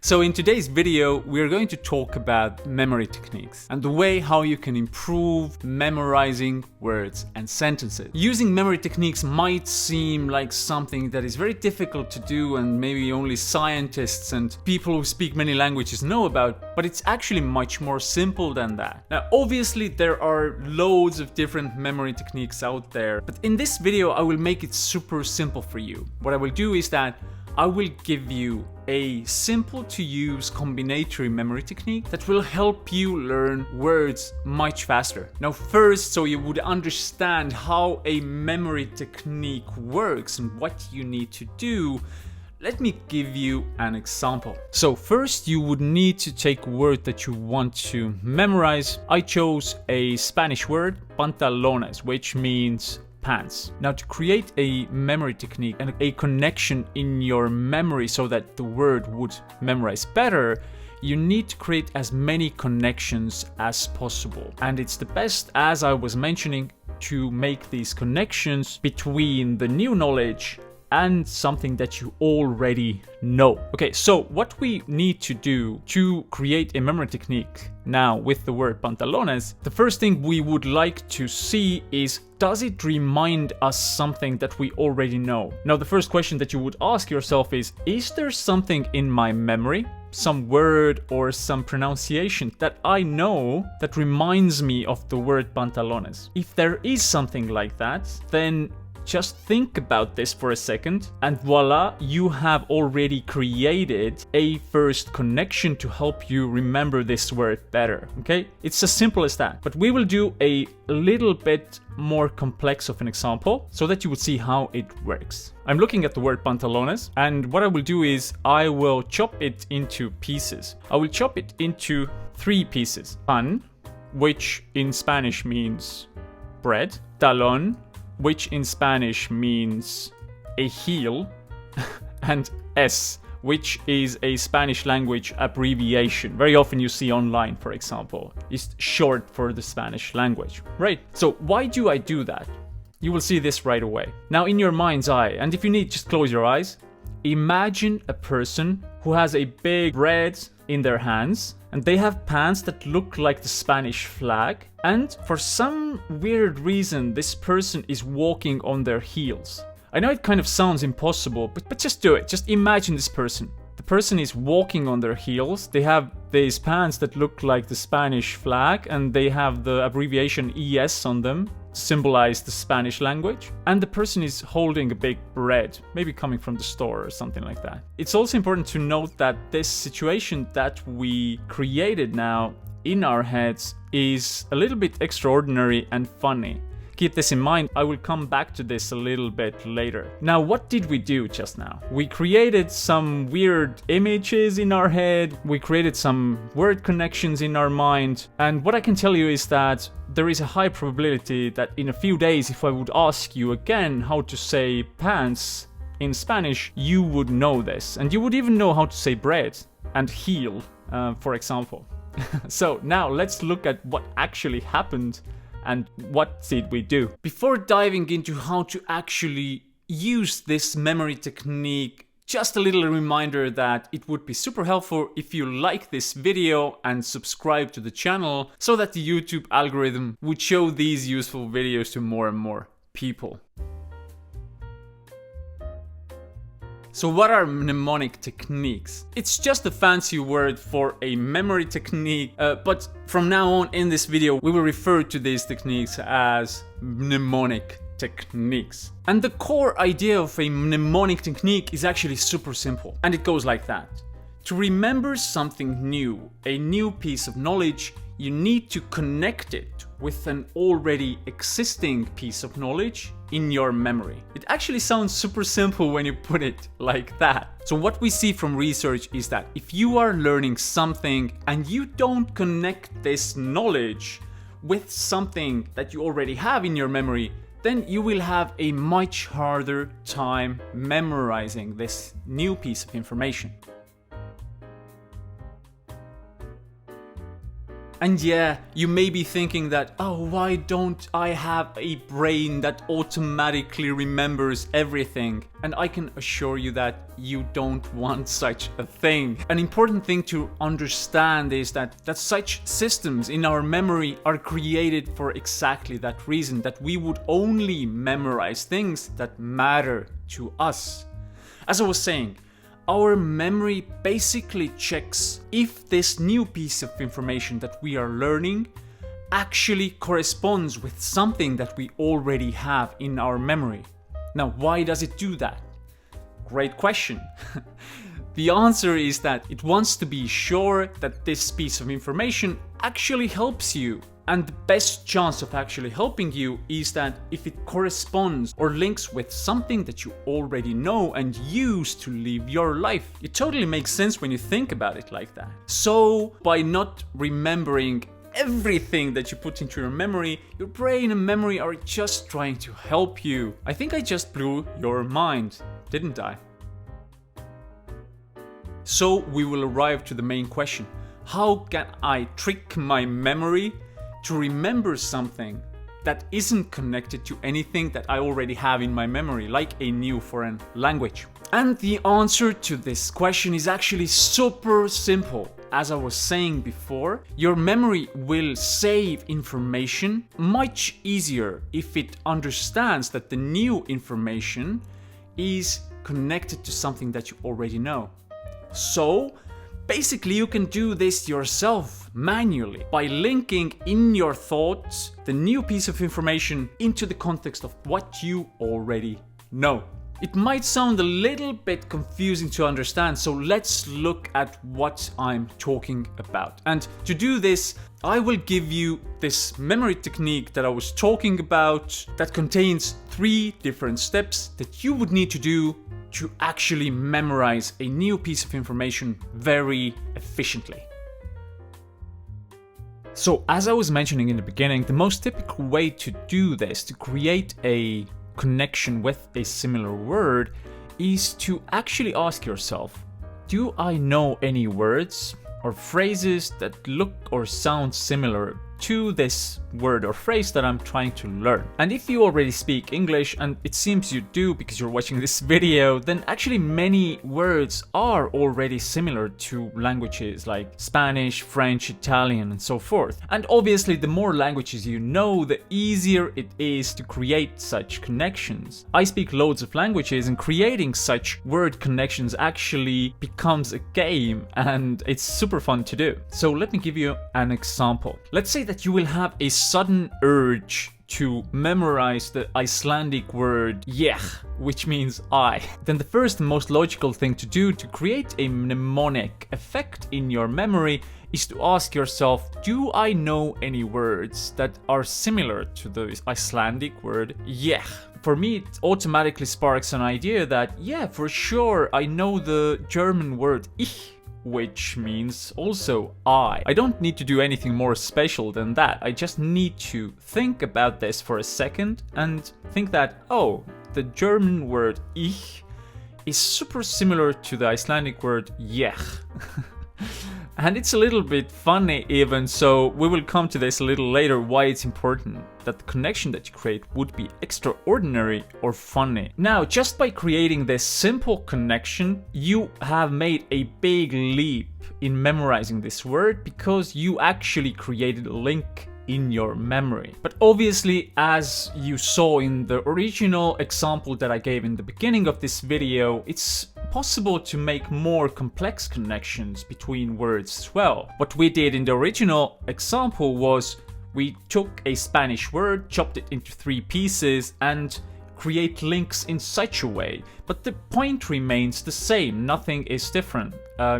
So in today's video, we're going to talk about memory techniques and the way how you can improve memorizing words and sentences. Using memory techniques might seem like something that is very difficult to do and maybe only scientists and people who speak many languages know about, but it's actually much more simple than that. Now, obviously there are loads of different memory techniques out there, but in this video I will make it super simple for you. What I will do is that I will give you a simple to use combinatory memory technique that will help you learn words much faster. Now first, so you would understand how a memory technique works and what you need to do, let me give you an example. So first you would need to take a word that you want to memorize. I chose a Spanish word, pantalones, which means pants. Now to create a memory technique and a connection in your memory so that the word would memorize better, you need to create as many connections as possible. And it's the best, as I was mentioning, to make these connections between the new knowledge and something that you already know. Okay, so what we need to do to create a memory technique now with the word pantalones, the first thing we would like to see is, does it remind us something that we already know? Now the first question that you would ask yourself is there something in my memory, some word or some pronunciation that I know that reminds me of the word pantalones? If there is something like that, then just think about this for a second and voila, you have already created a first connection to help you remember this word better, okay? It's as simple as that. But we will do a little bit more complex of an example so that you would see how it works. I'm looking at the word pantalones, and what I will do is I will chop it into pieces. I will chop it into 3 pieces. Pan, which in Spanish means bread. Talón, which in Spanish means a heel, and S, which is a Spanish language abbreviation. Very often you see online, for example, is short for the Spanish language, right? So why do I do that? You will see this right away. Now in your mind's eye, and if you need, just close your eyes. Imagine a person who has a big bread in their hands, and they have pants that look like the Spanish flag, and for some weird reason this person is walking on their heels. I know it kind of sounds impossible, but just do it. Just imagine this person. The person is walking on their heels, they have these pants that look like the Spanish flag, and they have the abbreviation ES on them to symbolize the Spanish language, and the person is holding a big bread, maybe coming from the store or something like that. It's also important to note that this situation that we created now in our heads is a little bit extraordinary and funny. Keep this in mind, I will come back to this a little bit later. Now, what did we do just now? We created some weird images in our head, we created some word connections in our mind, and what I can tell you is that there is a high probability that in a few days, if I would ask you again how to say pants in Spanish, you would know this, and you would even know how to say bread and heel, for example. So now let's look at what actually happened and what did we do. Before diving into how to actually use this memory technique, just a little reminder that it would be super helpful if you like this video and subscribe to the channel so that the YouTube algorithm would show these useful videos to more and more people. So what are mnemonic techniques? It's just a fancy word for a memory technique, but from now on in this video, we will refer to these techniques as mnemonic techniques. And the core idea of a mnemonic technique is actually super simple, and it goes like that. To remember something new, a new piece of knowledge, you need to connect it with an already existing piece of knowledge in your memory. It actually sounds super simple when you put it like that. So what we see from research is that if you are learning something and you don't connect this knowledge with something that you already have in your memory, then you will have a much harder time memorizing this new piece of information. And yeah, you may be thinking that, oh, why don't I have a brain that automatically remembers everything? And I can assure you that you don't want such a thing. An important thing to understand is that such systems in our memory are created for exactly that reason, that we would only memorize things that matter to us. As I was saying, our memory basically checks if this new piece of information that we are learning actually corresponds with something that we already have in our memory. Now, why does it do that? Great question. The answer is that it wants to be sure that this piece of information actually helps you. And the best chance of actually helping you is that if it corresponds or links with something that you already know and use to live your life. It totally makes sense when you think about it like that. So, by not remembering everything that you put into your memory, your brain and memory are just trying to help you. I think I just blew your mind, didn't I? So, we will arrive to the main question. How can I trick my memory to remember something that isn't connected to anything that I already have in my memory, like a new foreign language? And the answer to this question is actually super simple. As I was saying before, your memory will save information much easier if it understands that the new information is connected to something that you already know. So, basically, you can do this yourself manually by linking in your thoughts the new piece of information into the context of what you already know. It might sound a little bit confusing to understand, so let's look at what I'm talking about. And to do this, I will give you this memory technique that I was talking about that contains 3 different steps that you would need to do to actually memorize a new piece of information very efficiently. So, as I was mentioning in the beginning, the most typical way to do this, to create a connection with a similar word, is to actually ask yourself, do I know any words or phrases that look or sound similar to this word or phrase that I'm trying to learn? And if you already speak English, and it seems you do because you're watching this video, then actually many words are already similar to languages like Spanish, French, Italian, and so forth. And obviously, the more languages you know, the easier it is to create such connections. I speak loads of languages, and creating such word connections actually becomes a game, and it's super fun to do. So let me give you an example. Let's say that you will have a sudden urge to memorize the Icelandic word "ég," which means I. Then the first and most logical thing to do to create a mnemonic effect in your memory is to ask yourself, do I know any words that are similar to the Icelandic word "ég"? For me, it automatically sparks an idea that, yeah, for sure, I know the German word "ich," which means also I. I don't need to do anything more special than that. I just need to think about this for a second and think that, oh, the German word ich is super similar to the Icelandic word "ég." And it's a little bit funny even, so we will come to this a little later why it's important that the connection that you create would be extraordinary or funny. Now, just by creating this simple connection, you have made a big leap in memorizing this word because you actually created a link in your memory. But obviously, as you saw in the original example that I gave in the beginning of this video, it's possible to make more complex connections between words as well. What we did in the original example was we took a Spanish word, chopped it into 3 pieces, and create links in such a way. But the point remains the same, nothing is different.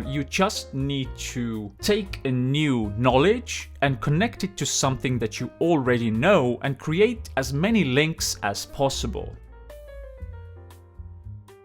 You just need to take a new knowledge and connect it to something that you already know and create as many links as possible.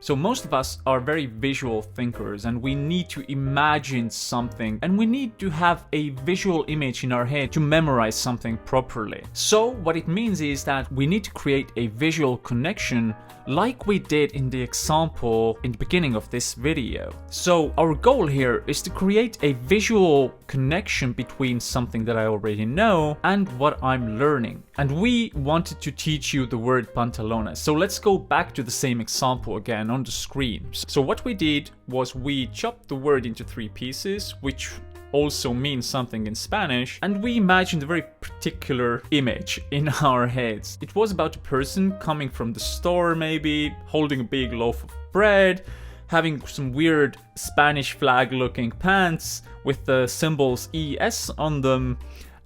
So most of us are very visual thinkers, and we need to imagine something, and we need to have a visual image in our head to memorize something properly. So what it means is that we need to create a visual connection like we did in the example in the beginning of this video. So our goal here is to create a visual connection between something that I already know and what I'm learning. And we wanted to teach you the word pantalones. So let's go back to the same example again on the screen. So what we did was we chopped the word into 3 pieces, which also means something in Spanish, and we imagined a very particular image in our heads. It was about a person coming from the store, maybe holding a big loaf of bread, having some weird Spanish flag looking pants with the symbols ES on them,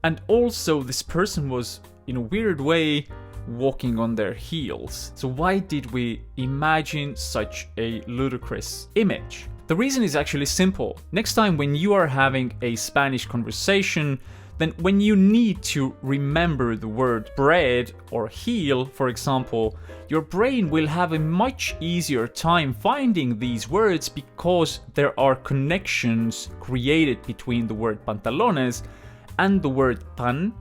and also this person was in a weird way walking on their heels. So why did we imagine such a ludicrous image? The reason is actually simple. Next time when you are having a Spanish conversation, then when you need to remember the word bread or heel, for example, your brain will have a much easier time finding these words because there are connections created between the word pantalones and the word pan,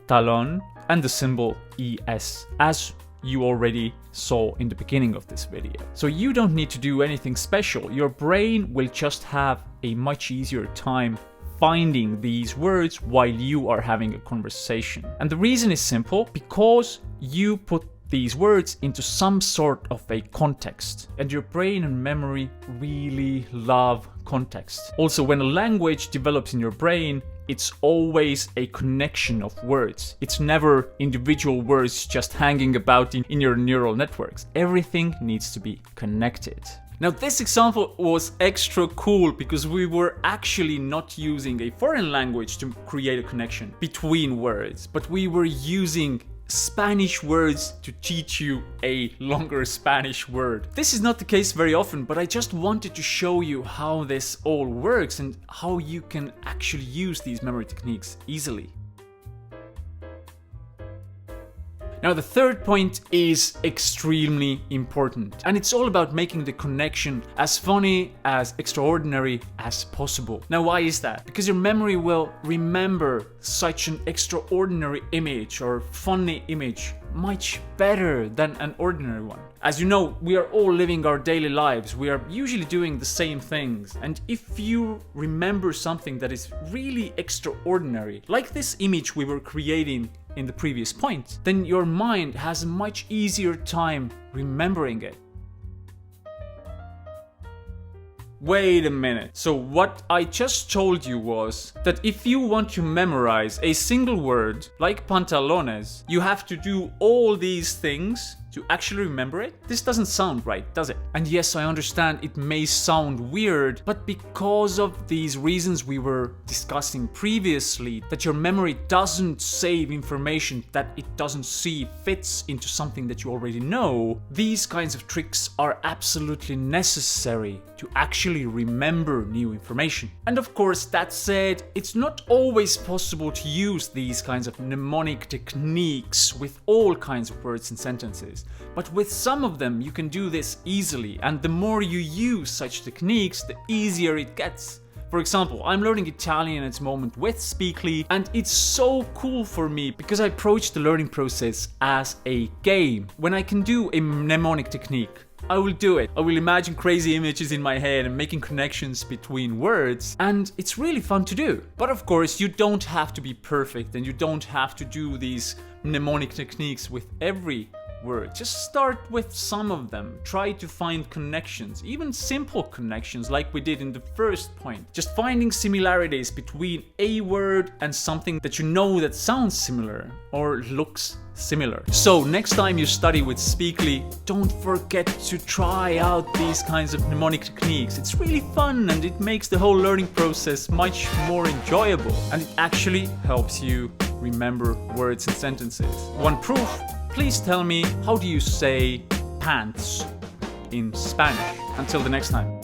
talon, and the symbol ES, as you already saw in the beginning of this video. So you don't need to do anything special. Your brain will just have a much easier time finding these words while you are having a conversation. And the reason is simple, because you put these words into some sort of a context. And your brain and memory really love context. Also, when a language develops in your brain, it's always a connection of words. It's never individual words just hanging about in your neural networks. Everything needs to be connected. Now, this example was extra cool because we were actually not using a foreign language to create a connection between words, but we were using Spanish words to teach you a longer Spanish word. This is not the case very often, but I just wanted to show you how this all works and how you can actually use these memory techniques easily. Now, the third point is extremely important, and it's all about making the connection as funny, as extraordinary as possible. Now, why is that? Because your memory will remember such an extraordinary image or funny image much better than an ordinary one. As you know, we are all living our daily lives. We are usually doing the same things. And if you remember something that is really extraordinary, like this image we were creating in the previous point, then your mind has a much easier time remembering it. Wait a minute. So what I just told you was that if you want to memorize a single word like pantalones, you have to do all these things to actually remember it? This doesn't sound right, does it? And yes, I understand it may sound weird, but because of these reasons we were discussing previously, that your memory doesn't save information that it doesn't see fits into something that you already know, these kinds of tricks are absolutely necessary to actually remember new information. And of course, that said, it's not always possible to use these kinds of mnemonic techniques with all kinds of words and sentences. But with some of them, you can do this easily, and the more you use such techniques, the easier it gets. For example, I'm learning Italian at the moment with Speakly, and it's so cool for me because I approach the learning process as a game. When I can do a mnemonic technique, I will do it. I will imagine crazy images in my head and making connections between words, and it's really fun to do. But of course, you don't have to be perfect, and you don't have to do these mnemonic techniques with every word. Just start with some of them. Try to find connections, even simple connections like we did in the first point. Just finding similarities between a word and something that you know that sounds similar or looks similar. So next time you study with Speakly, don't forget to try out these kinds of mnemonic techniques. It's really fun and it makes the whole learning process much more enjoyable, and it actually helps you remember words and sentences. One proof: please tell me, how do you say pants in Spanish? Until the next time.